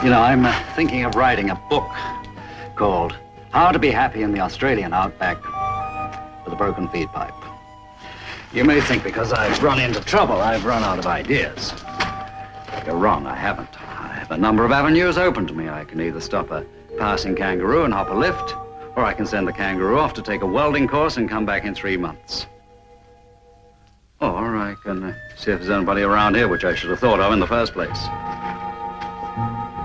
You know, I'm thinking of writing a book called How to Be Happy in the Australian Outback with a Broken Feed Pipe. You may think because I've run into trouble, I've run out of ideas. You're wrong, I haven't. I have a number of avenues open to me. I can either stop a passing kangaroo and hop a lift, or I can send the kangaroo off to take a welding course and come back in 3 months. Or I can see if there's anybody around here, which I should have thought of in the first place.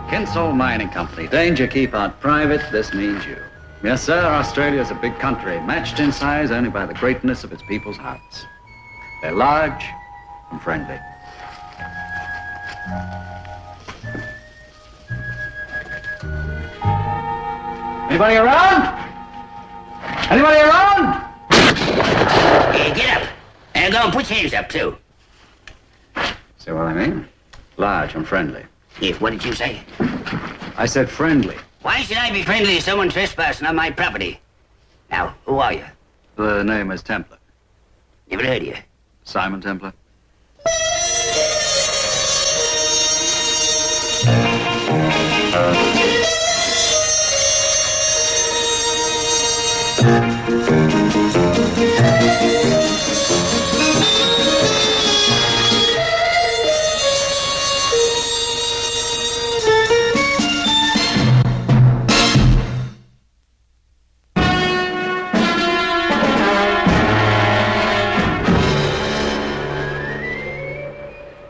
Kinsale Mining Company. Danger, keep out private. This means you. Yes, sir, Australia's a big country, matched in size only by the greatness of its people's hearts. They're large and friendly. Anybody around? Anybody around? Hey, get up. And go and put your hands up, too. See what I mean? Large and friendly. Yes, what did you say? I said friendly. Why should I be friendly to someone trespassing on my property? Now, who are you? The name is Templar. Never heard of you. Simon Templar.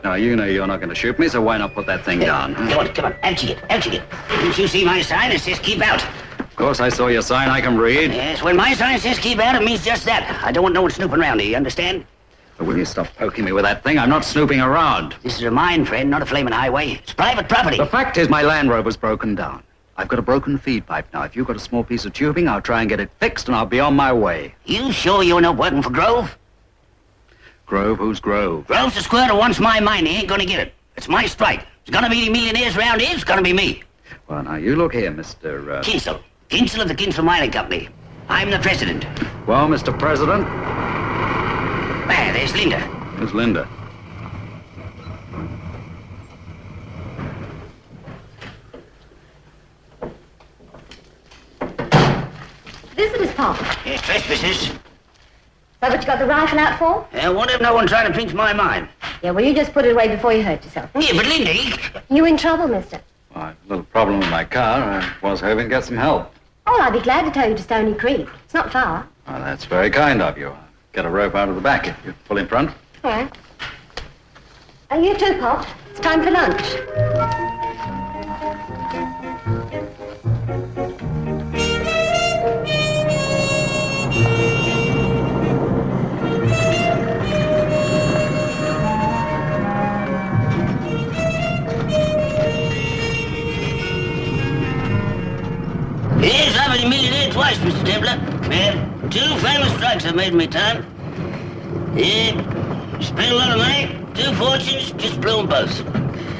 Now, you know you're not going to shoot me, so why not put that thing down? Huh? Come on, empty it. Didn't you see my sign? It says keep out. Of course, I saw your sign. I can read. Yes, when my sign says keep out, it means just that. I don't want no one snooping around here, you understand? But will you stop poking me with that thing? I'm not snooping around. This is a mine, friend, not a flaming highway. It's private property. The fact is my Land Rover's broken down. I've got a broken feed pipe now. If you've got a small piece of tubing, I'll try and get it fixed, and I'll be on my way. You sure you're not working for Grove? Grove? Who's Grove? Grove's the squirt who wants my mine. He ain't gonna get it. It's my strike. It's gonna be the millionaires around here. It's gonna be me. Well, now, you look here, Mr. Kinsale. Kinsale of the Kinsale Mining Company. I'm the president. Well, Mr. President? There, there's Linda. Who's Linda? Visitors, Pop. Yes, trespassers. That what you got the rifle out for? What if no one trying to pinch my mine? Yeah, well, you just put it away before you hurt yourself. Yeah, but Linda, You in trouble, mister? Well, I have a little problem with my car. I was hoping to get some help. Oh, I'd be glad to tow you to Stony Creek. It's not far. Well, that's very kind of you. I'll get a rope out of the back if you pull in front. All right. You too, Pop. It's time for lunch. Yes, I've been a millionaire twice, Mr. Templar. Man, 2 famous strikes I've made in my time. Yeah, spent a lot of money, 2 fortunes, just blew them both.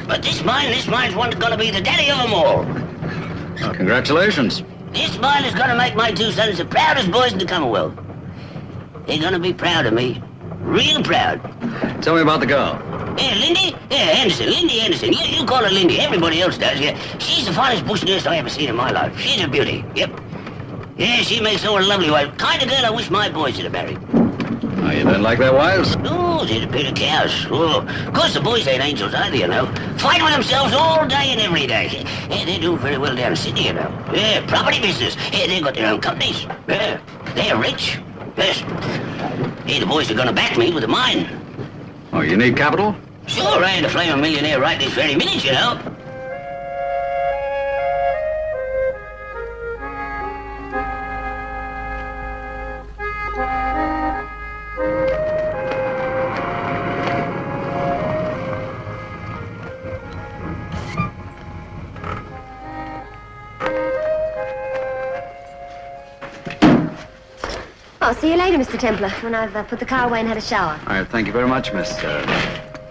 But this mine's one that's gonna be the daddy of them all. Well, congratulations. This mine is gonna make my 2 sons the proudest boys in the Commonwealth. They're gonna be proud of me. Real proud. Tell me about the girl. Yeah, Lindy? Yeah, Anderson. Lindy Anderson. You call her Lindy. Everybody else does, yeah. She's the finest bush nurse I ever seen in my life. She's a beauty. Yep. Yeah, she makes all a lovely wife. Kind of girl I wish my boys would have married. Oh, you don't like their wives? Oh, they're a pair of cows. Oh, of course the boys ain't angels either, you know. Fight with themselves all day and every day. Yeah, they do very well down in Sydney, you know. Yeah, property business. Yeah, they've got their own companies. Yeah, they're rich. Yes. Hey, the boys are gonna back me with a mine. Oh, you need capital? Sure, I ain't a flaming millionaire right this very minute, you know. I'll see you later, Mr. Templar, when I've put the car away and had a shower. All right, thank you very much, Miss...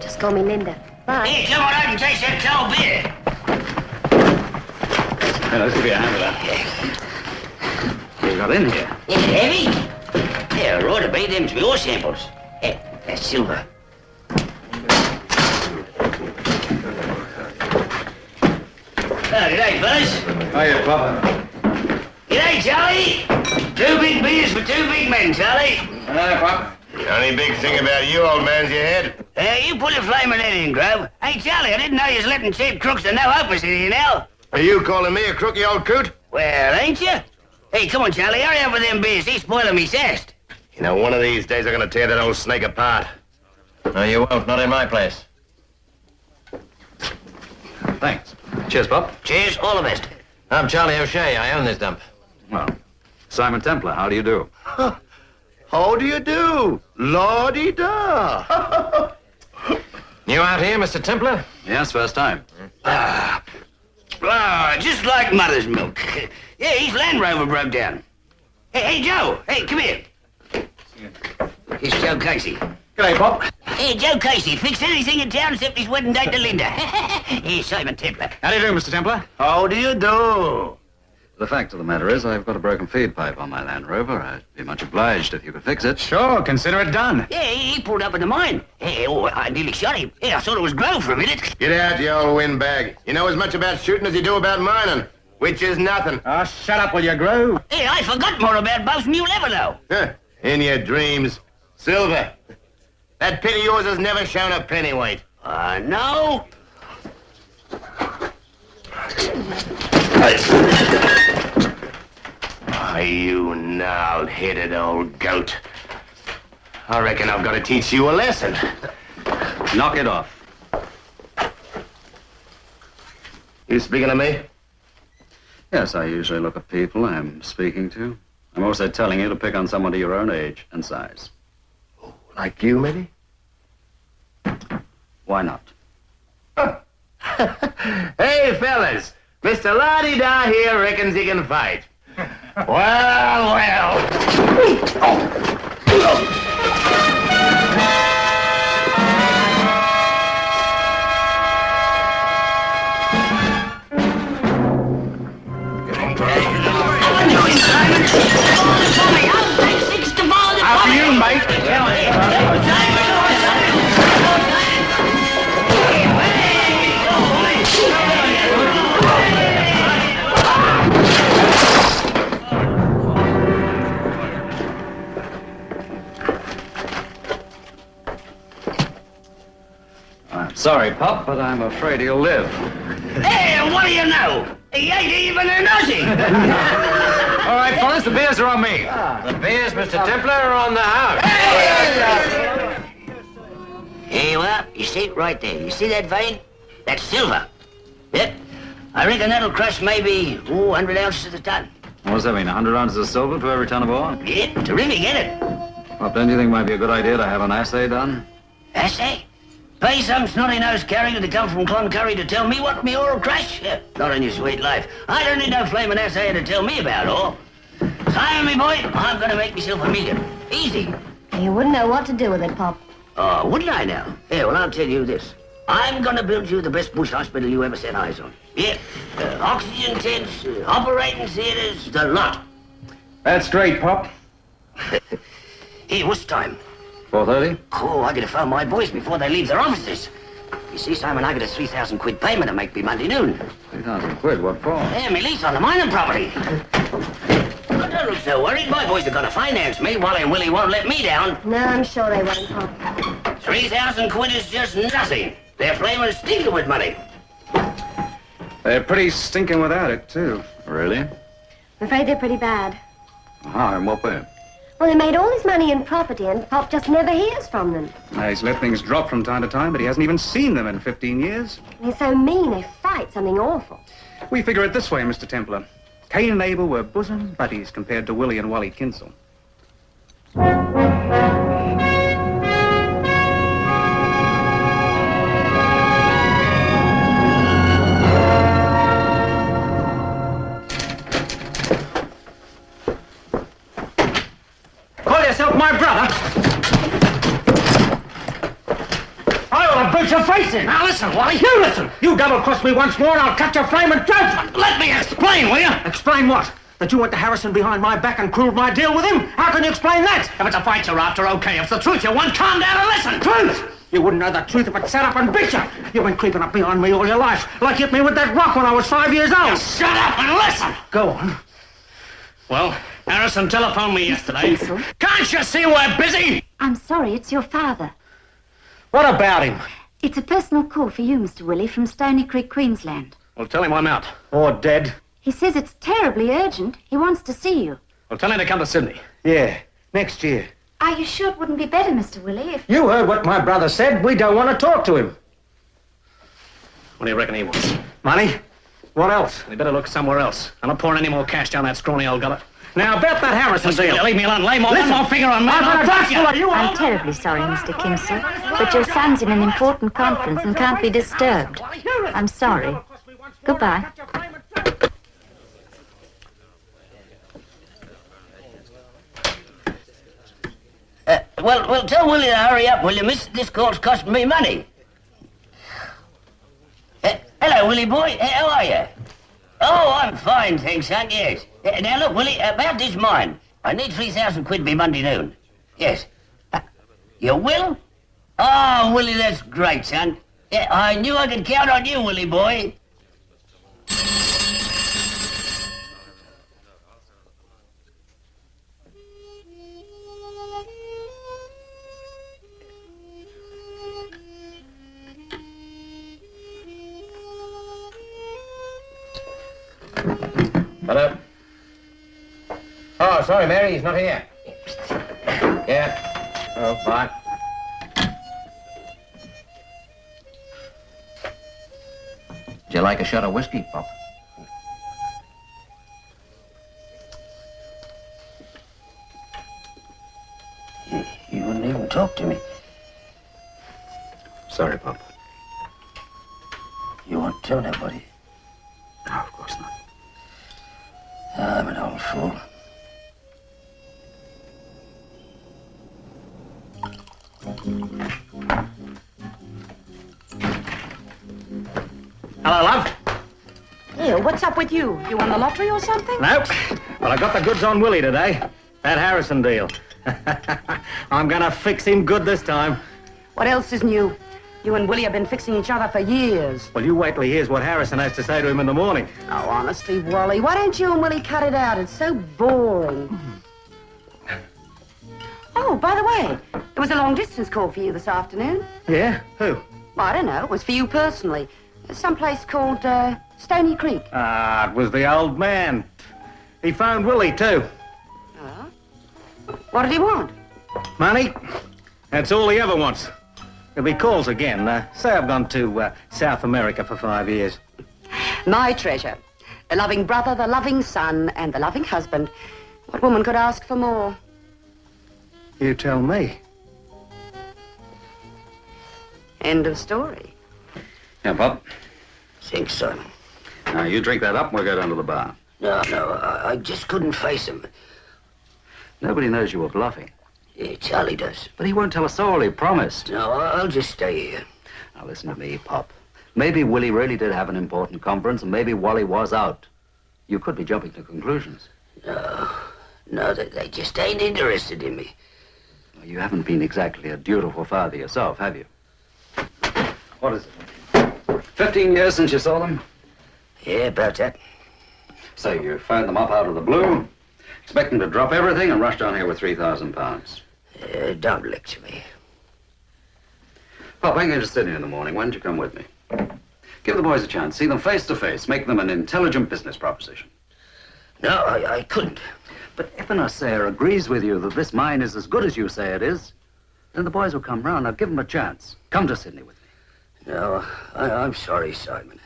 Just call me Linda. Bye. Hey, come on out and taste that cold beer. Hey, let's give you a hand with that. What you got in here? Is it heavy? Yeah, right, I made them to your samples. Hey, that's silver. g'day, fellas. Hiya, Pop. G'day, Charlie. 2 big beers for 2 big men, Charlie. Hiya, Pop. The only big thing about you, old man's your head. You pull your flaming head in, Grove. Hey, Charlie, I didn't know you was letting cheap crooks to no opposite here now. Are you calling me a crook, you old coot? Well, ain't you? Hey, come on, Charlie, hurry up with them beers. He's spoiling me zest. You know, one of these days I'm gonna tear that old snake apart. No, you won't. Not in my place. Thanks. Cheers, Pop. Cheers, all the best. I'm Charlie O'Shea. I own this dump. Well, Simon Templar, how do you do? How do you do? Lordy-da. You out here, Mr. Templar? Yes, first time. Just like mother's milk. Yeah, his Land Rover broke down. Hey, Joe. Hey, come here. It's Joe Casey. G'day, Pop. Hey, Joe Casey, fixed anything in town except his wedding date to Linda. Here's Simon Templar. How do you do, Mr. Templar? How do you do? The fact of the matter is, I've got a broken feed pipe on my Land Rover. I'd be much obliged if you could fix it. Sure, consider it done. Yeah, he pulled up into mine. Hey, I nearly shot him. Yeah, I thought it was Grove for a minute. Get out, you old windbag. You know as much about shooting as you do about mining, which is nothing. Oh, shut up, will you, Grove? Hey, I forgot more about Bo's mule ever, though. Huh. In your dreams. Silver. That pit of yours has never shown a pennyweight. No. Oh, you gnarled-headed old goat. I reckon I've got to teach you a lesson. Knock it off. You speaking to me? Yes, I usually look at people I'm speaking to. I'm also telling you to pick on someone to your own age and size. Like you, maybe? Why not? Hey, fellas. Mr. La-di-da here reckons he can fight. Well. After you, mate. I'm sorry, Pop, but I'm afraid he'll live. Hey, what do you know? He ain't even an Aussie. All right, fellas, the beers are on me. The beers, Mr. Templar, are on the house. Here you are. You see it right there. You see that vein? That's silver. Yep. I reckon that'll crush maybe 100 ounces a ton. What does that mean, 100 ounces of silver to every ton of ore? Yeah, terrific, ain't it? Pop, don't you think it might be a good idea to have an assay done? Assay? Pay some snotty-nosed carrier to come from Cloncurry to tell me what me ore will crush? Yeah, not in your sweet life. I don't need no flaming assayer to tell me about ore. Hire me, boy. I'm gonna make myself a million. Easy. You wouldn't know what to do with it, Pop. Oh, wouldn't I now? Yeah, well, I'll tell you this. I'm gonna build you the best bush hospital you ever set eyes on. Yeah, oxygen tents, operating theaters, the lot. That's great, Pop. Here, what's the time? 4:30? Oh, I gotta phone my boys before they leave their offices. You see, Simon, I got a 3,000 quid payment to make me Monday noon. 3,000 quid, what for? Yeah, me lease on the mining property. Oh, don't look so worried. My boys are gonna finance me. Wally and Willie won't let me down. No, I'm sure they won't, Pop. 3,000 quid is just nothing. They're flaming stinking with money. They're pretty stinking without it, too. Really? I'm afraid they're pretty bad. Ah, in what way? Well, they made all this money in property, and Pop just never hears from them. He's let things drop from time to time, but he hasn't even seen them in 15 years. They're so mean, they fight something awful. We figure it this way, Mr. Templar. Cain and Abel were bosom buddies compared to Willie and Wally Kinsel. Call yourself my brother? I ought to beat your face in. Now listen, Wally. You listen. You double-cross me once more and I'll cut your flaming throat. Let me explain, will you? Explain what? That you went to Harrison behind my back and crueled my deal with him? How can you explain that? If it's a fight you're after, okay. If it's the truth you want, calm down and listen. Truth? You wouldn't know the truth if I'd sat up and beat you. You've been creeping up behind me all your life, like you hit me with that rock when I was 5 years old. Shut up and listen! Go on. Well, Harrison telephoned me yesterday. Cecil. Can't you see we're busy? I'm sorry, it's your father. What about him? It's a personal call for you, Mr. Willie, from Stony Creek, Queensland. Well, tell him I'm out. Or dead. He says it's terribly urgent. He wants to see you. Well, tell him to come to Sydney. Yeah, next year. Are you sure it wouldn't be better, Mr. Willie, if... You heard what my brother said. We don't want to talk to him. What do you reckon he wants? Money? What else? He better look somewhere else. I'm not pouring any more cash down that scrawny old gullet. Now, about that Harrison deal. Leave me alone. Lay one more finger on me. I've got a I'll full of you. I'm terribly sorry, Mr. Kimsey, but your son's in an important conference and can't be disturbed. I'm sorry. Goodbye. Well, tell Willie to hurry up, will you, miss? This call's costing me money. Hello, Willie boy. How are you? Oh, I'm fine, thanks, son, yes. Now, look, Willie, about this mine. I need 3,000 quid by Monday noon. Yes. You will? Oh, Willie, that's great, son. Yeah, I knew I could count on you, Willie boy. Hello? Oh, sorry, Mary, he's not here. Yeah. Oh, bye. Would you like a shot of whiskey, Pop? You wouldn't even talk to me. Sorry, Pop. You won't tell nobody. No, of course not. I'm an old fool. Hello, love. Ew, what's up with you? You won the lottery or something? Nope. Well, I got the goods on Willie today. That Harrison deal. I'm gonna fix him good this time. What else is new? You and Willie have been fixing each other for years. Well, you wait till he hears what Harrison has to say to him in the morning. Oh, honestly, Wally, why don't you and Willie cut it out? It's so boring. Oh, by the way, there was a long-distance call for you this afternoon. Yeah? Who? Well, I don't know. It was for you personally. Someplace called Stony Creek. Ah, it was the old man. He phoned Willie, too. Oh? What did he want? Money? That's all he ever wants. If he calls again, say I've gone to South America for 5 years. My treasure. The loving brother, the loving son, and the loving husband. What woman could ask for more? You tell me. End of story. Yeah, Pop. Think so. Now, you drink that up and we'll go down to the bar. No, I just couldn't face him. Nobody knows you were bluffing. Yeah, Charlie does. But he won't tell a soul, he promised. No, I'll just stay here. Now, listen to me, Pop. Maybe Willie really did have an important conference, and maybe Wally was out. You could be jumping to conclusions. No, they just ain't interested in me. You haven't been exactly a dutiful father yourself, have you? What is it? 15 years since you saw them? Yeah, about that. So you phoned them up out of the blue, expecting to drop everything and rush down here with 3,000 pounds. Don't lecture me. Pop, I'm going to Sydney in the morning. Why don't you come with me? Give the boys a chance. See them face to face. Make them an intelligent business proposition. No, I couldn't. But if an Assayer agrees with you that this mine is as good as you say it is, then the boys will come round. Now give them a chance. Come to Sydney with me. No, I'm sorry, Simon.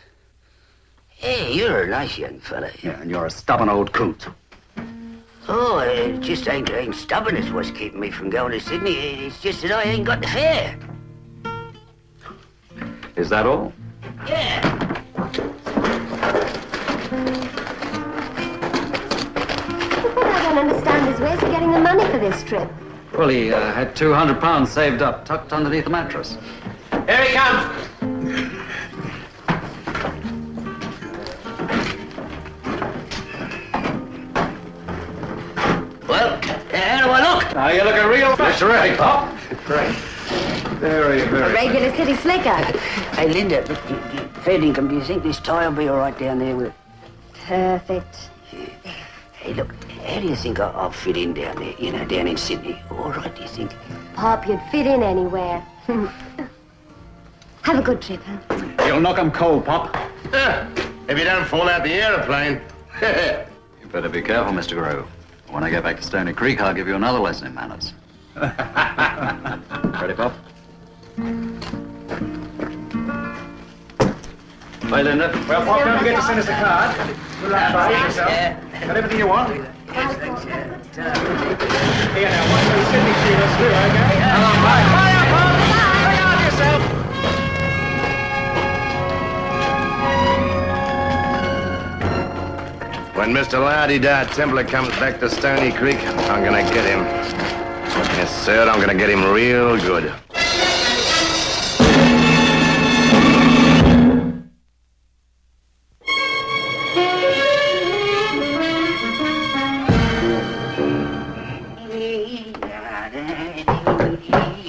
Hey, you're a nice young fella. Yeah, and you're a stubborn old coot. Oh, it just ain't stubbornness what's keeping me from going to Sydney. It's just that I ain't got the fare. Is that all? Yeah. What I don't understand is where's he getting the money for this trip? Well, he had 200 pounds saved up, tucked underneath the mattress. Here he comes! Well, how do I look? Now, you look a real... That's right, Pop. Great. Very, A very. regular city slicker. Hey, Linda, fair income, do you think this tie will be all right down there with it? Perfect. Hey, look, how do you think I'll fit in down there, you know, down in Sydney? All right, do you think? Pop, you'd fit in anywhere. Have a good trip, huh? You'll knock 'em cold, Pop. If you don't fall out the aeroplane. You better be careful, Mr. Grove. When I get back to Stony Creek, I'll give you another lesson in manners. Ready, Pop? Bye, Linda. Well, Pop, don't forget to send us a card. Good luck, buddy. Yourself. Got everything you want? Here now, one of those Sydney feelers through, okay? Come on, bye. Bye, Pop. Look out yourself. When Mr. La-di-da Templar comes back to Stony Creek, I'm gonna get him. Yes, sir, I'm gonna get him real good.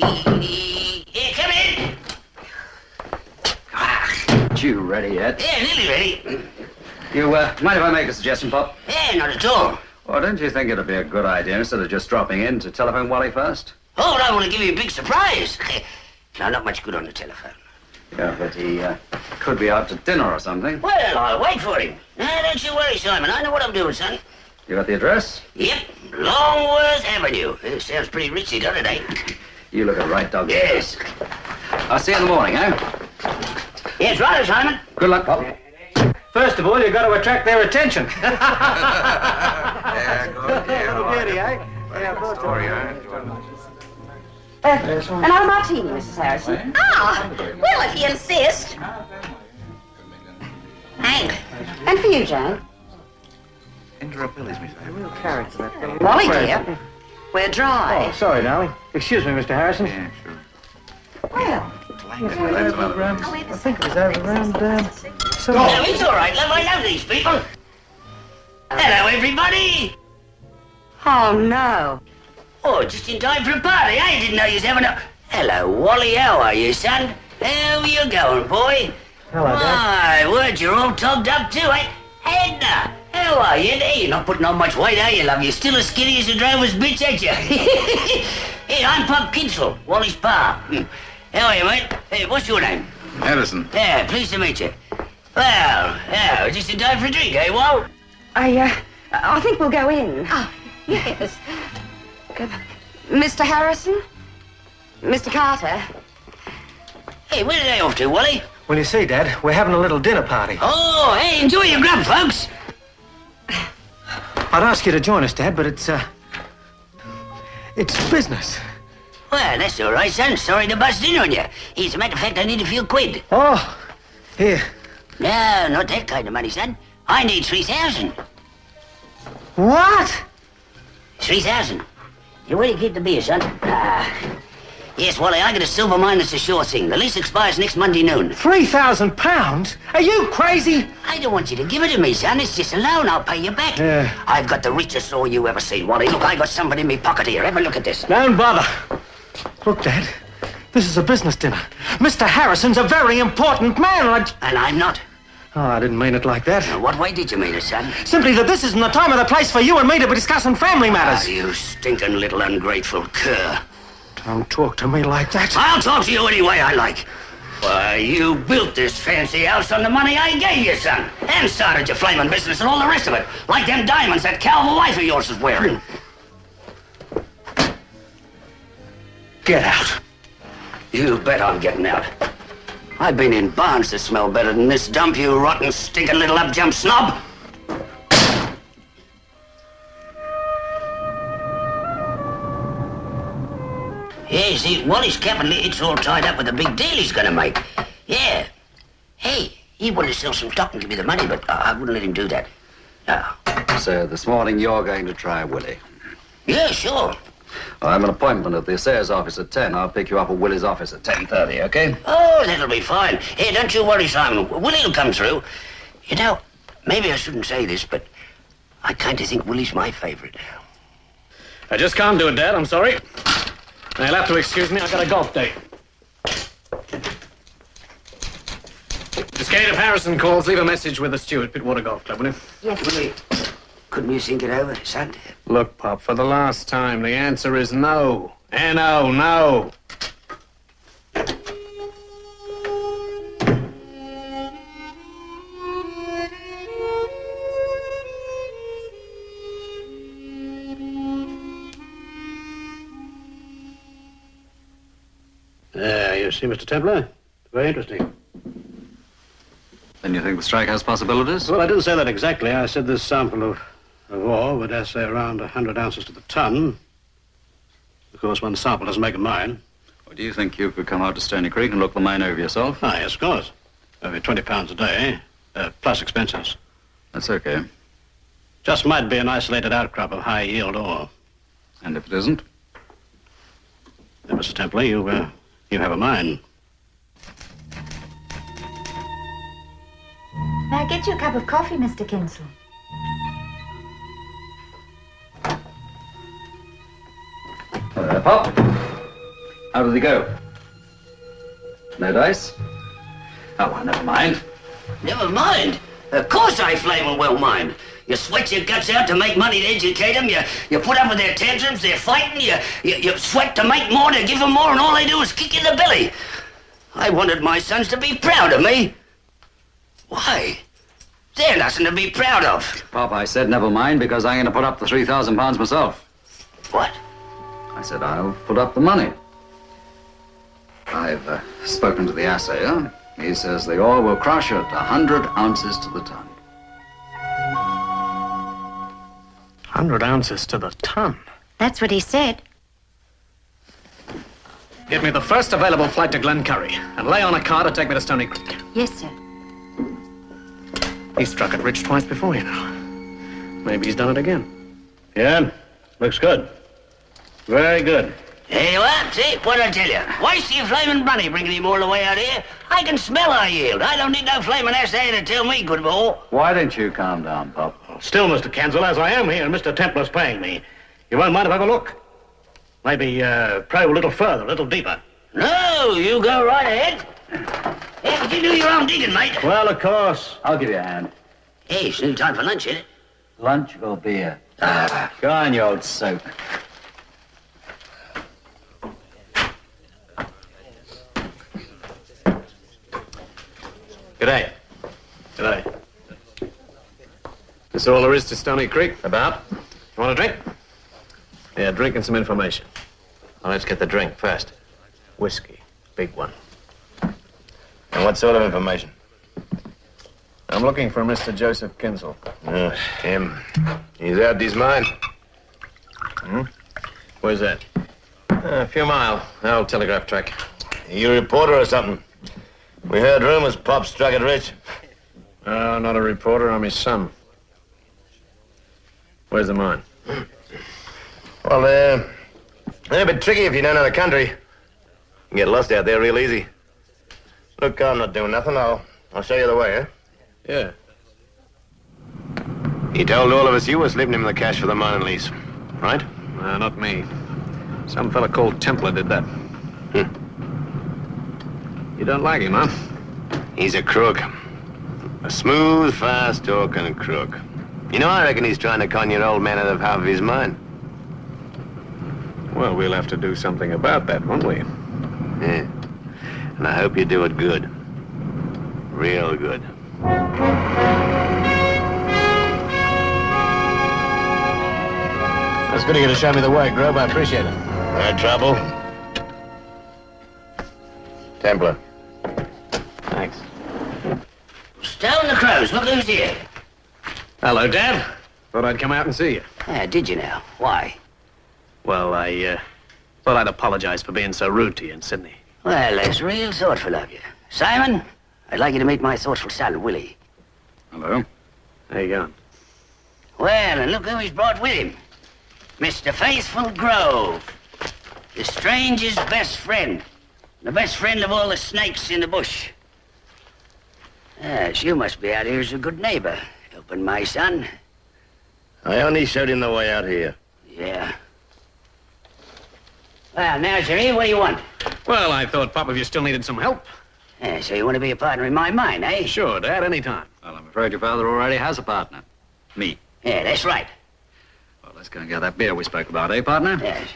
Yeah, come in. You ready yet? Yeah, nearly ready. You, mind if I make a suggestion, Pop? Yeah, not at all. Well, don't you think it'd be a good idea, instead of just dropping in, to telephone Wally first? Oh, I want to give you a big surprise. No, not much good on the telephone. Yeah, but he, could be out to dinner or something. Well, I'll wait for him. No, don't you worry, Simon. I know what I'm doing, son. You got the address? Yep, Longworth Avenue. It sounds pretty ritzy, doesn't it, eh? You look a right dog. Yes. I'll see you in the morning, eh? Yes, right, Simon. Good luck, Pop. First of all, you've got to attract their attention. Yeah, good, Beauty, eh? Another martini, Mrs. Harrison. Ah, well, if you insist. And for you, Jane. Molly, dear, we're dry. Oh, sorry, darling. Excuse me, Mr. Harrison. Well, I think it was over around, No, it's all right, love. I know these people. Hello, everybody. oh, no. Oh, just in time for a party. I didn't know you was having a... Hello, Wally. How are you, son? How you going, boy? Hello, Dad. My word, you're all togged up too, eh? Edna, how are you? Hey, you're not putting on much weight, are you, love? You're still as skinny as a drover's bitch, ain't you? Hey, I'm Pop Kinsel, Wally's pa. How are you, mate? Hey, what's your name? Harrison. Yeah, pleased to meet you. Well, yeah, just in time for a drink, eh, Wal? I think we'll go in. Oh, yes. Mr. Harrison? Mr. Carter? Hey, where are they off to, Wally? Well, you see, Dad, we're having a little dinner party. Oh, hey, enjoy your grub, folks. I'd ask you to join us, Dad, but it's business. Well, that's all right, son. Sorry to bust in on you. As a matter of fact, I need a few quid. Oh, here. No, not that kind of money, son. I need 3,000. What? 3,000. You where do you keep the beer, son? Yes, Wally, I got a silver mine that's a sure thing. The lease expires next Monday noon. £3,000? Are you crazy? I don't want you to give it to me, son. It's just a loan. I'll pay you back. Yeah. I've got the richest law you ever seen, Wally. Look, I got something in me pocket here. Have a look at this. Don't bother. Look, Dad, this is a business dinner. Mr. Harrison's a very important man. And I'm not. Oh, I didn't mean it like that. Now, what way did you mean it, son? Simply that this isn't the time or the place for you and me to be discussing family matters. You stinking little ungrateful cur. Don't talk to me like that. I'll talk to you any way I like. Why, you built this fancy house on the money I gave you, son. And started your flaming business and all the rest of it. Like them diamonds that Calvin wife of yours is wearing. Get out. You bet I'm getting out. I've been in barns that smell better than this dump, you rotten, stinking little up-jump snob. Yeah, see, Wally's capital, it's all tied up with the big deal he's gonna make. Yeah. Hey, he wanted to sell some stock and give me the money, but I wouldn't let him do that. No. So this morning you're going to try Willie. Yeah, sure. I have an appointment at the assayer's office at 10. I'll pick you up at Willie's office at 10:30, okay? Oh, that'll be fine. Hey, don't you worry, Simon. Willie'll come through. You know, maybe I shouldn't say this, but I kind of think Willie's my favorite. I just can't do it, Dad. I'm sorry. Now, you'll have to excuse me. I've got a golf date. Kate, if Harrison calls, leave a message with the steward, Pittwater Golf Club, will you? Yes. Willie, couldn't you think it over, son? Look, Pop, for the last time, the answer is no. N-O, no. You see, Mr. Templar? Very interesting. Then you think the strike has possibilities? Well, I didn't say that exactly. I said this sample of ore would assay around 100 ounces to the ton. Of course, one sample doesn't make a mine. Well, do you think you could come out to Stony Creek and look the mine over yourself? Ah, yes, of course. Over 20 pounds a day, plus expenses. That's okay. Just might be an isolated outcrop of high-yield ore. And if it isn't? Then, Mr. Templar, you have a mine. May I get you a cup of coffee, Mr. Kinsel? Pop. How did he go? No dice? Oh, well, never mind. Never mind. Of course I flaming well mind. You sweat your guts out to make money to educate them. You put up with their tantrums, they're fighting. You sweat to make more, to give them more, and all they do is kick you in the belly. I wanted my sons to be proud of me. Why? They're nothing to be proud of. Pop, I said never mind because I'm going to put up the £3,000 myself. What? I said I'll put up the money. I've spoken to the assayer. He says the ore will crush at 100 ounces to the ton. 100 ounces to the ton. That's what he said. Get me the first available flight to Glencory and lay on a car to take me to Stony Creek. Yes, sir. He struck it rich twice before, you know. Maybe he's done it again. Yeah, looks good. Very good. There you are. See, what'd I tell you? Waste your flaming money bringing him all the way out here. I can smell our yield. I don't need no flaming assayer to tell me good ore. Why don't you calm down, Pop? Still, Mr. Kensel, as I am here, and Mr. Templar's paying me. You won't mind if I have a look? Maybe probe a little further, a little deeper. No, you go right ahead. Yeah, but you do your own digging, mate. Well, of course. I'll give you a hand. Hey, it's nearly time for lunch, isn't it? Lunch or beer? Go on, you old soap. G'day. G'day. That's all there is to Stony Creek? About? You want a drink? Yeah, drink and some information. Well, let's get the drink first. Whiskey. Big one. And what sort of information? I'm looking for Mr. Joseph Kinsel. Him. He's out his mind. Where's that? A few mile. Old telegraph track. You a reporter or something? We heard rumors Pop struck it rich. Oh, not a reporter. I'm his son. Where's the mine? Well, they're a bit tricky if you don't know the country. You can get lost out there real easy. Look, I'm not doing nothing. I'll show you the way, eh? Yeah. He told all of us you were slipping him the cash for the mine lease, right? No, not me. Some fella called Templar did that. You don't like him, huh? He's a crook. A smooth, fast-talking crook. You know, I reckon he's trying to con your old man out of half of his mine. Well, we'll have to do something about that, won't we? Yeah. And I hope you do it good. Real good. That's good of you to show me the way, Grove. I appreciate it. No trouble. Templar. Thanks. Stone the crows. Look who's here. Hello, Dad. Thought I'd come out and see you. Did you now? Why? Well, I thought I'd apologize for being so rude to you in Sydney. Well, that's real thoughtful of you. Simon, I'd like you to meet my thoughtful son, Willie. Hello? How you going? Well, and look who he's brought with him. Mr. Faithful Grove. The stranger's best friend. The best friend of all the snakes in the bush. Yes, you must be out here as a good neighbor, helping my son. I only showed him the way out here. Yeah. Well, now, Jerry, what do you want? Well, I thought, Pop, if you still needed some help. Yeah, so you want to be a partner in my mine, eh? Sure, Dad, anytime. Well, I'm afraid your father already has a partner. Me. Yeah, that's right. Well, let's go and get that beer we spoke about, eh, partner? Yes.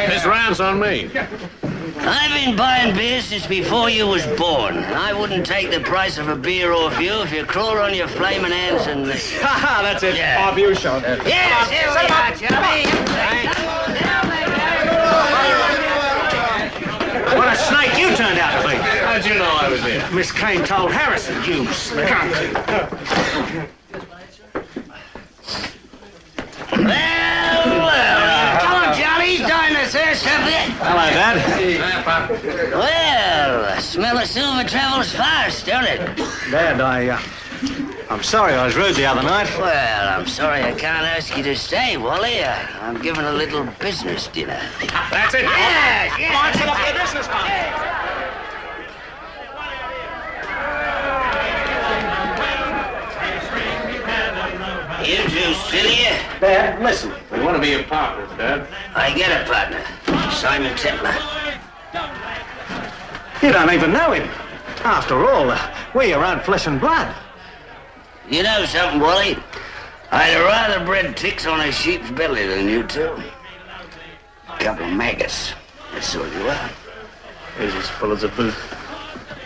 This round's on me. I've been buying beer since before you was born. I wouldn't take the price of a beer off you if you crawled on your flaming hands and... Ha that's it. Yeah. Off you, Sean. Yes, here we are, Johnny. What a snake you turned out to be. How'd you know I was here? Miss Kane told Harrison, you cunt. Well, come on, Johnny. Join us here, bit. Hello, Dad. Well, the smell of silver travels fast, don't it? Dad, I'm sorry I was rude the other night. Well, I'm sorry I can't ask you to stay, Wally. I'm giving a little business dinner. That's it. Yes, Come on, set up your business, man. You two still here? Dad, listen. We want to be your partners, Dad. I get a partner. Simon Templar. You don't even know him. After all, we're your own flesh and blood. You know something, Wally? I'd rather bred ticks on a sheep's belly than you two. Couple of maggots. That's all you are. He's as full as a boot.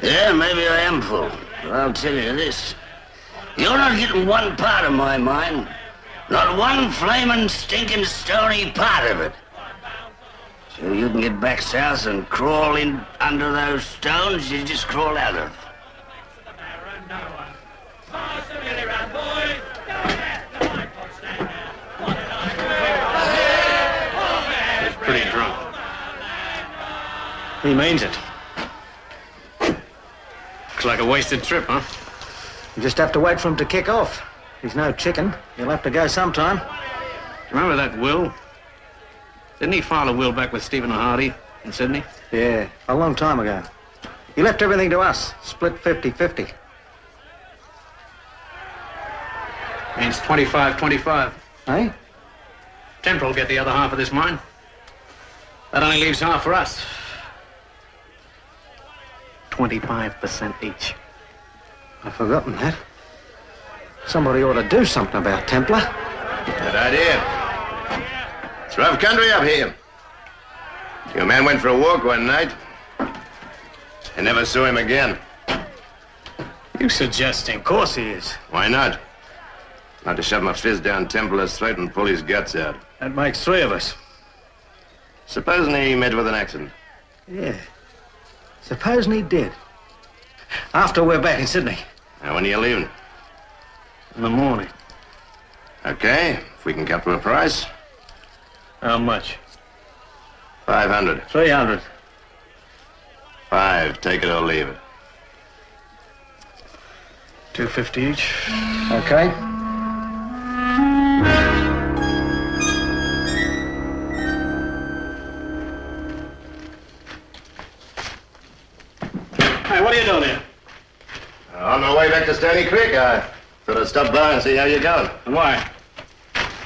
Yeah, maybe I am full. But I'll tell you this. You're not getting one part of my mine. Not one flaming, stinking, stony part of it. So you can get back south and crawl in under those stones you just crawled out of. He's pretty drunk. He means it. Looks like a wasted trip, huh? You just have to wait for him to kick off. He's no chicken. He'll have to go sometime. Remember that will? Didn't he file a will back with Stephen Hardy in Sydney? Yeah, a long time ago. He left everything to us, split 50-50. Means 25-25. Eh? Templar will get the other half of this mine. That only leaves half for us. 25% each. I've forgotten that. Somebody ought to do something about Templar. Good idea. It's rough country up here. Your man went for a walk one night. I never saw him again. You suggesting? Of course he is. Why not? Not to shove my fist down Templar's throat and pull his guts out. That makes three of us. Supposing he met with an accident. Yeah. Supposing he did. After we're back in Sydney. Now, when are you leaving? In the morning. Okay, if we can come to a price. How much? 500. 300. 5, take it or leave it. 250 each. Okay. Hey, what are you doing here? On my way back to Stony Creek, I thought I'd stop by and see how you're going. And why?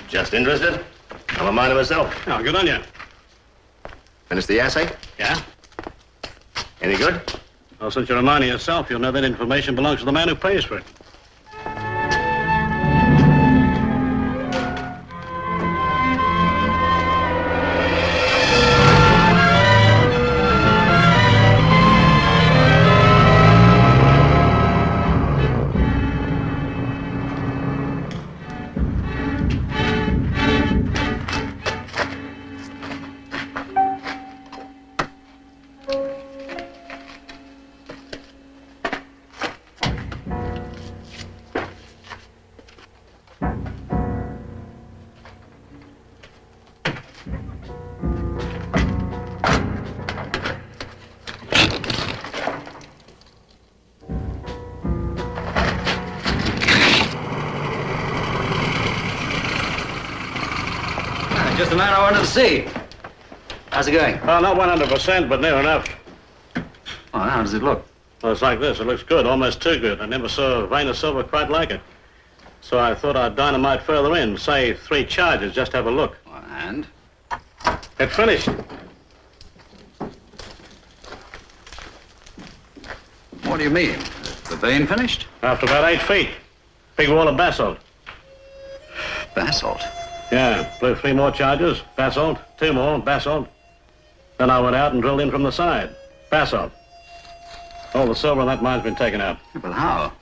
Just interested? I'm a miner myself. Oh, good on you. Finished the assay? Yeah? Any good? Well, since you're a miner yourself, you'll know that information belongs to the man who pays for it. just the man I wanted to see. How's it going? Well, not 100%, but near enough. Oh, how does it look? Well, it's like this. It looks good, almost too good. I never saw a vein of silver quite like it. So I thought I'd dynamite further in, say 3 charges, just have a look. Well, and? It finished. What do you mean? The vein finished? After about 8 feet. Big wall of basalt. Basalt? Yeah, blew 3 more charges, basalt, 2 more, basalt. Then I went out and drilled in from the side. Basalt. All the silver in that mine's been taken out. Yeah, but how?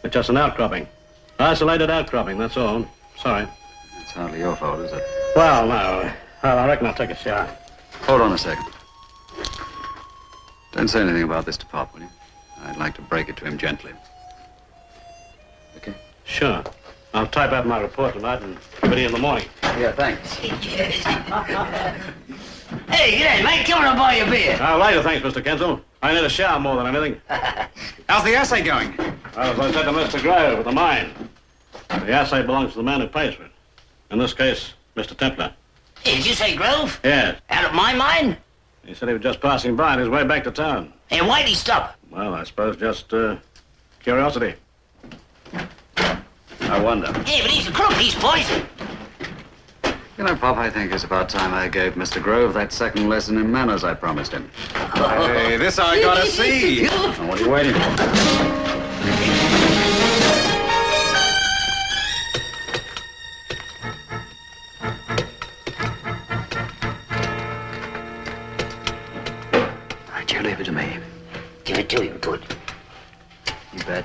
It's just an outcropping. Isolated outcropping, that's all. Sorry. It's hardly your fault, is it? Well, no. Well, I reckon I'll take a shower. Hold on a second. Don't say anything about this to Pop, will you? I'd like to break it to him gently. Okay? Sure. I'll type out my report tonight and give it in the morning. Yeah, thanks. Hey, g'day, mate. Come on and buy you a beer. Later, thanks, Mr. Kensel. I need a shower more than anything. How's the assay going? Well, as I said to Mr. Grove at the mine, the assay belongs to the man who pays for it. In this case, Mr. Templar. Hey, did you say Grove? Yes. Out of my mine? He said he was just passing by on his way back to town. Hey, why'd he stop? Well, I suppose just curiosity. I wonder. Hey, but he's a crook. He's poison. You know, Pop, I think it's about time I gave Mr. Grove that second lesson in manners I promised him. Hey, this I gotta see. Now, what are you waiting for? Right, you leave it to me. Give it to him, good. You bet.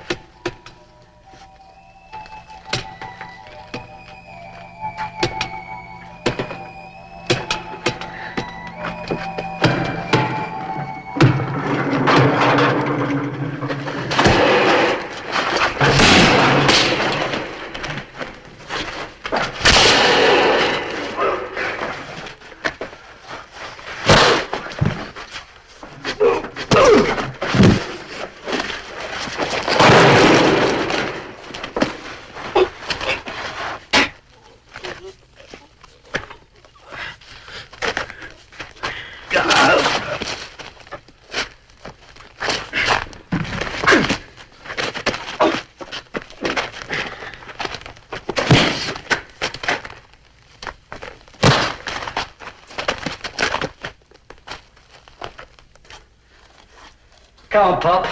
Come on, Pop.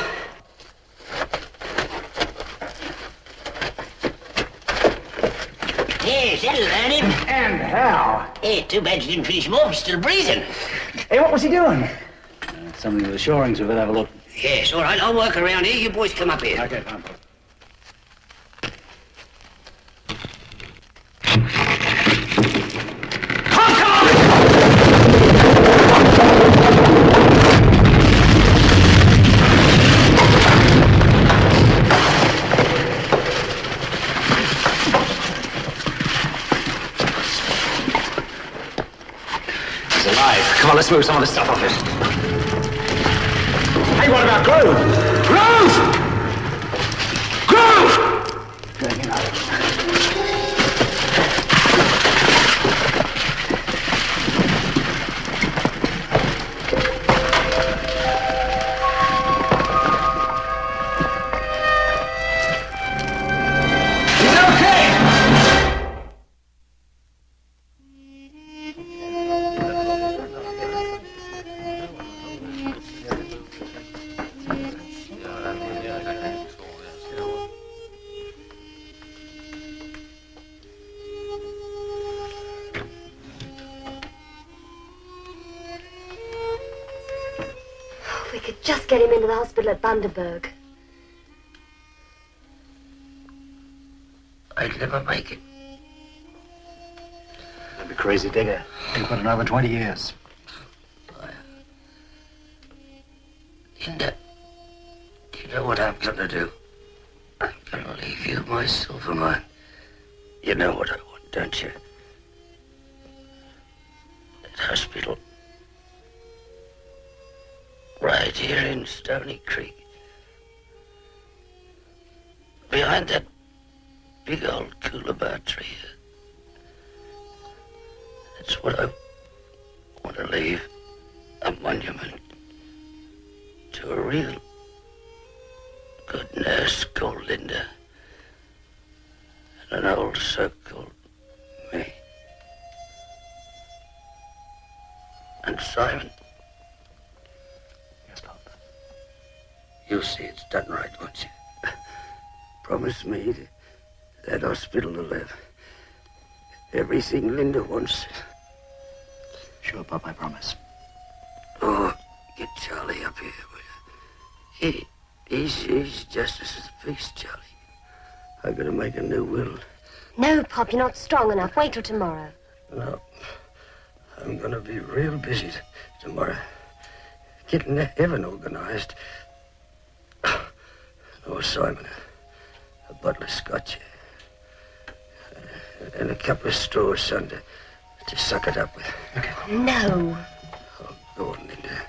Yes, that'll learn him. And how? Hey, too bad you didn't finish him off. He's still breathing. Hey, what was he doing? Something of the shorings, we better have a look. Yes, all right. I'll work around here. You boys come up here. Okay, fine. Come on, let's move some of this stuff off it. Hey, what about Grove? Grove! Grove! We could just get him into the hospital at Bundaberg. I'd never make it. That'd be crazy, Digger. You've got another 20 years. Linda, you know what I'm gonna do? I'm gonna leave you my silver mine. You know what I want, don't you? That hospital. Right here in Stony Creek. Behind that big old coolabah tree. That's what I want to leave. A monument to a real good nurse called Linda. And an old soak called me. And Simon. Yes, Pop. You'll see it's done right, won't you? Promise me that hospital will have everything Linda wants. Sure, Pop, I promise. Oh, get Charlie up here, will you? He's justice of the peace, Charlie. I gotta make a new will. No, Pop, you're not strong enough. Wait till tomorrow. No, I'm gonna be real busy tomorrow. Getting the heaven organized. Oh, Simon, a bottle of scotch. And a couple of straws, son, to suck it up with. Okay. No. Oh, go on, Linda.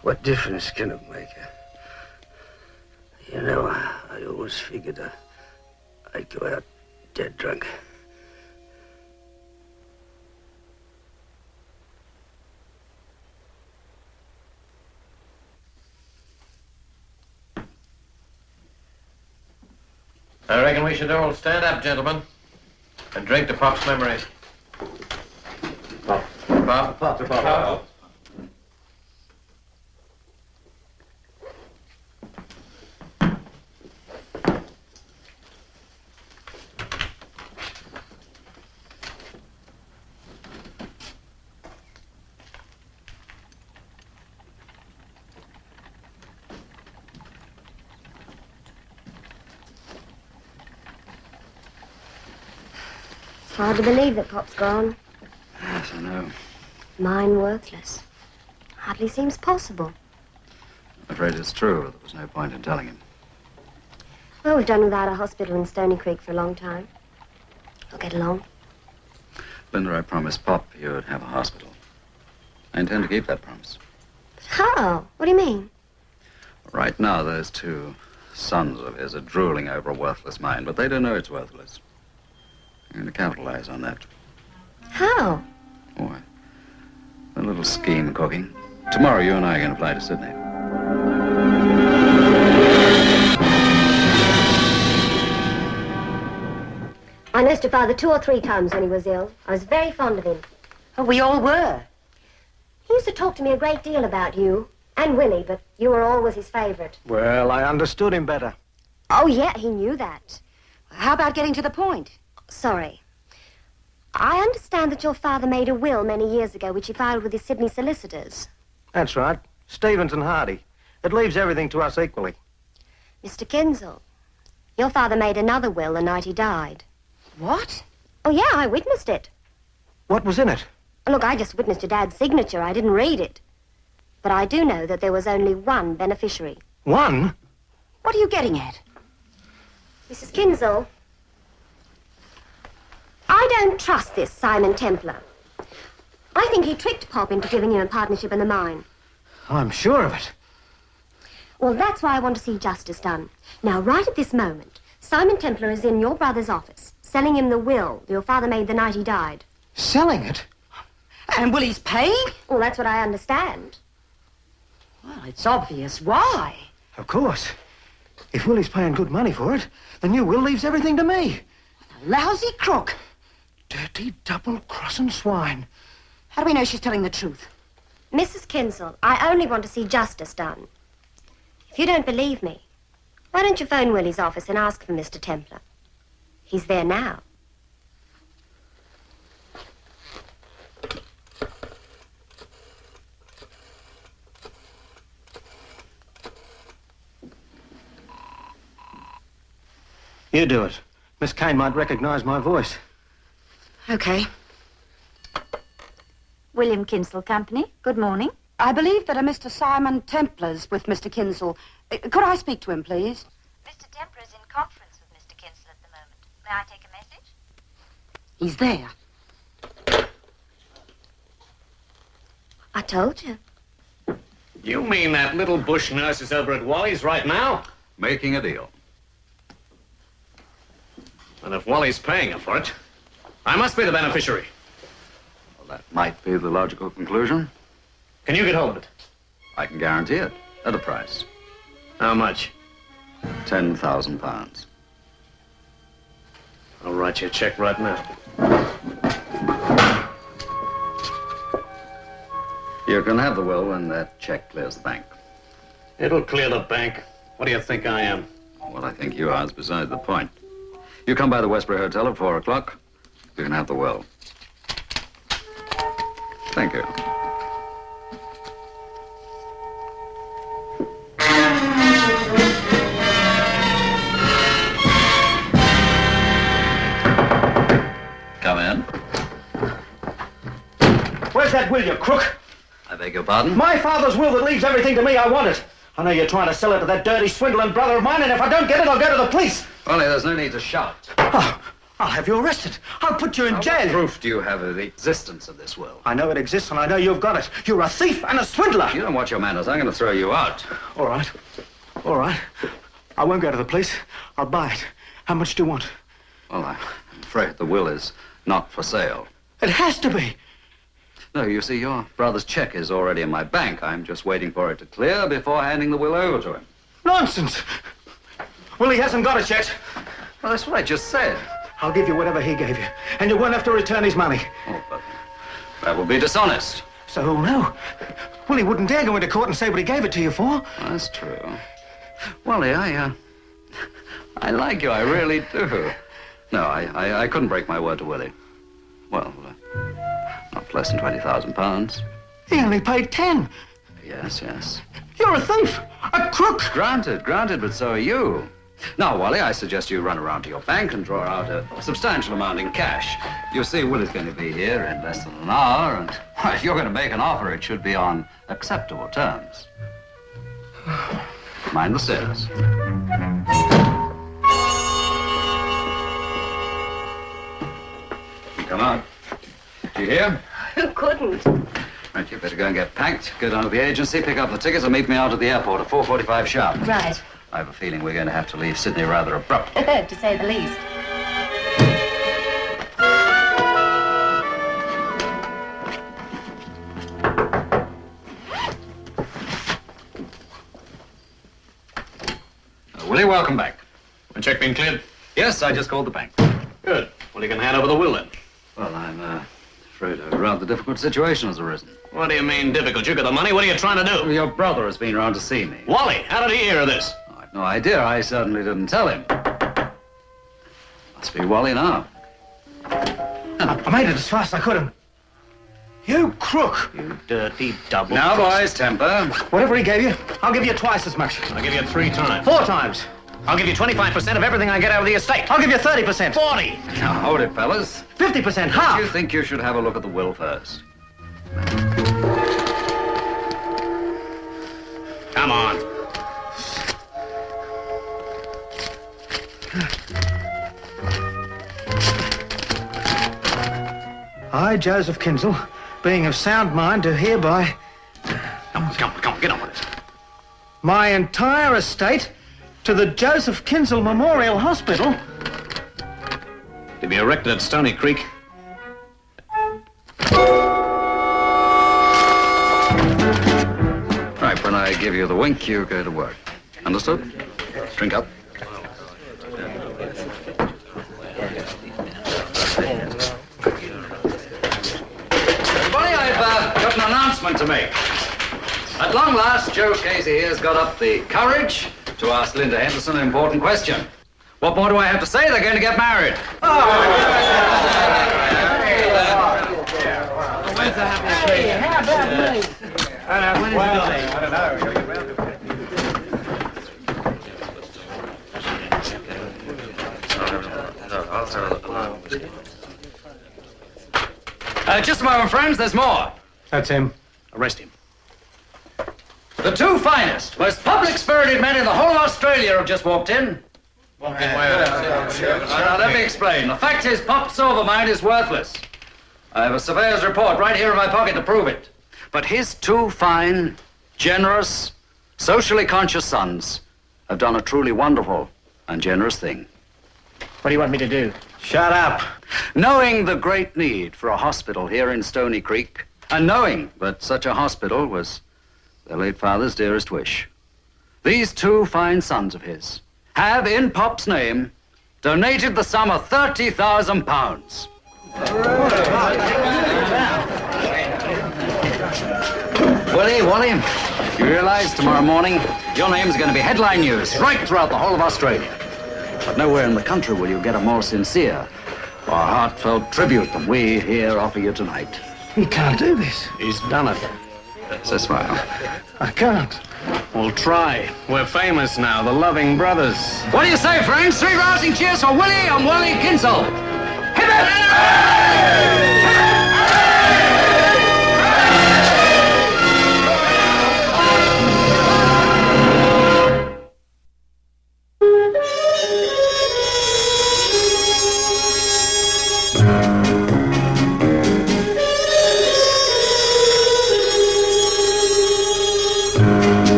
What difference can it make? You know, I always figured I'd go out dead drunk. I reckon we should all stand up, gentlemen, and drink to Pop's memories. Pop. Pop. Pop. Pop. Pop. Hard to believe that Pop's gone. Yes, I know. Mine worthless. Hardly seems possible. I'm afraid it's true. There was no point in telling him. Well, we've done without a hospital in Stony Creek for a long time. We'll get along. Linda, I promised Pop you'd have a hospital. I intend to keep that promise. But how? What do you mean? Right now, those two sons of his are drooling over a worthless mine, but they don't know it's worthless. I'm going to capitalize on that. How? Oh, a little scheme cooking. Tomorrow, you and I are going to fly to Sydney. I nursed your father 2 or 3 times when he was ill. I was very fond of him. Oh, we all were. He used to talk to me a great deal about you and Willie, but you were always his favorite. Well, I understood him better. Oh, yeah, he knew that. How about getting to the point? Sorry. I understand that your father made a will many years ago, which he filed with his Sydney solicitors. That's right. Stevens and Hardy. It leaves everything to us equally. Mr. Kinzel, your father made another will the night he died. What? Oh, yeah, I witnessed it. What was in it? Look, I just witnessed your dad's signature. I didn't read it. But I do know that there was only one beneficiary. One? What are you getting at? Mrs. Kinzel, I don't trust this Simon Templar. I think he tricked Pop into giving you a partnership in the mine. I'm sure of it. Well, that's why I want to see justice done. Now, right at this moment, Simon Templar is in your brother's office, selling him the will your father made the night he died. Selling it? And Willie's paying? Well, that's what I understand. Well, it's obvious. Why? Of course. If Willie's paying good money for it, the new will leaves everything to me. A lousy crook. Dirty, double-crossing swine. How do we know she's telling the truth? Mrs. Kinzel, I only want to see justice done. If you don't believe me, why don't you phone Willie's office and ask for Mr. Templar? He's there now. You do it. Miss Kane might recognize my voice. Okay. William Kinzel Company, good morning. I believe that a Mr. Simon Templar's with Mr. Kinzel. Could I speak to him, please? Mr. Templar is in conference with Mr. Kinzel at the moment. May I take a message? He's there. I told you. You mean that little bush nurse is over at Wally's right now? Making a deal. And if Wally's paying her for it, I must be the beneficiary. That might be the logical conclusion. Can you get hold of it? I can guarantee it at a price. How much? £10,000. I'll write you a check right now. You can have the will when that check clears the bank. It'll clear the bank. What do you think I am? What I think you are is beside the point. You come by the Westbury Hotel at 4 o'clock. You can have the will. Thank you. Come in. Where's that will, you crook? I beg your pardon? My father's will that leaves everything to me. I want it. I know you're trying to sell it to that dirty swindling brother of mine, and if I don't get it, I'll go to the police. Well, there's no need to shout. Oh, I'll have you arrested. I'll put you in What jail. proof do you have of the existence of this will? I know it exists, and I know you've got it. You're a thief and a swindler. If you don't watch your manners, I'm going to throw you out. All right. All right. I won't go to the police. I'll buy it. How much do you want? Well, I'm afraid the will is not for sale. It has to be. No, you see, your brother's check is already in my bank. I'm just waiting for it to clear before handing the will over to him. Nonsense. Well, he hasn't got it yet. Well, that's what I just said. I'll give you whatever he gave you, and you won't have to return his money. Oh, but that would be dishonest. So who'll know? Well, he wouldn't dare go into court and say what he gave it to you for. That's true. Wally, I like you. I really do. No, I couldn't break my word to Willie. Well, not less than £20,000. He only paid 10. Yes, yes. You're a thief, a crook. Granted, but so are you. Now, Wally, I suggest you run around to your bank and draw out a substantial amount in cash. You see, Willie's going to be here in less than an hour, and well, if you're going to make an offer, it should be on acceptable terms. Mind the stairs. Come on. Do you hear? Who couldn't? Right, you better go and get packed, go down to the agency, pick up the tickets, and meet me out at the airport at 4:45 sharp. Right. I have a feeling we're going to have to leave Sydney rather abruptly. To say the least. Willie, welcome back. The check been cleared? Yes, I just called the bank. Good. Well, you can hand over the will then. Well, I'm afraid a rather difficult situation has arisen. What do you mean difficult? You got the money. What are you trying to do? Your brother has been round to see me. Wally, how did he hear of this? I've no idea. I certainly didn't tell him. Must be Wally now. I made it as fast as I could. You crook. You dirty double. Now, boys, temper. Whatever he gave you, I'll give you twice as much. I'll give you 3 times. 4 times. I'll give you 25% of everything I get out of the estate. I'll give you 30%. 40. Now, hold it, fellas. 50%, Do half. you think you should have a look at the will first? Come on. I, Joseph Kinsell, being of sound mind, do hereby Come on, get on with it. my entire estate to the Joseph Kinsell Memorial Hospital. To be erected at Stony Creek. Right, when I give you the wink, you go to work. Understood? Drink up. Everybody, I've got an announcement to make. At long last, Joe Casey here has got up the courage to ask Linda Henderson an important question. What more do I have to say? They're going to get married. Just a moment, friends. There's more. That's him. Arrest him. The 2 finest, most public-spirited men in the whole of Australia have just walked in. Now, let me explain. The fact is, Pop Silvermine is worthless. I have a surveyor's report right here in my pocket to prove it. But his 2 fine, generous, socially conscious sons have done a truly wonderful and generous thing. What do you want me to do? Shut up. Knowing the great need for a hospital here in Stony Creek, and knowing that such a hospital was their late father's dearest wish, these two fine sons of his have, in Pop's name, donated the sum of £30,000. Willie, Wally, you realize tomorrow morning your name's going to be headline news right throughout the whole of Australia. But nowhere in the country will you get a more sincere or heartfelt tribute than we here offer you tonight. He can't do this. He's done it. So smile. I can't. We'll try. We're famous now, the Loving Brothers. What do you say, friends? 3 rousing cheers for Willie and Wally Kinsell. Hip hip!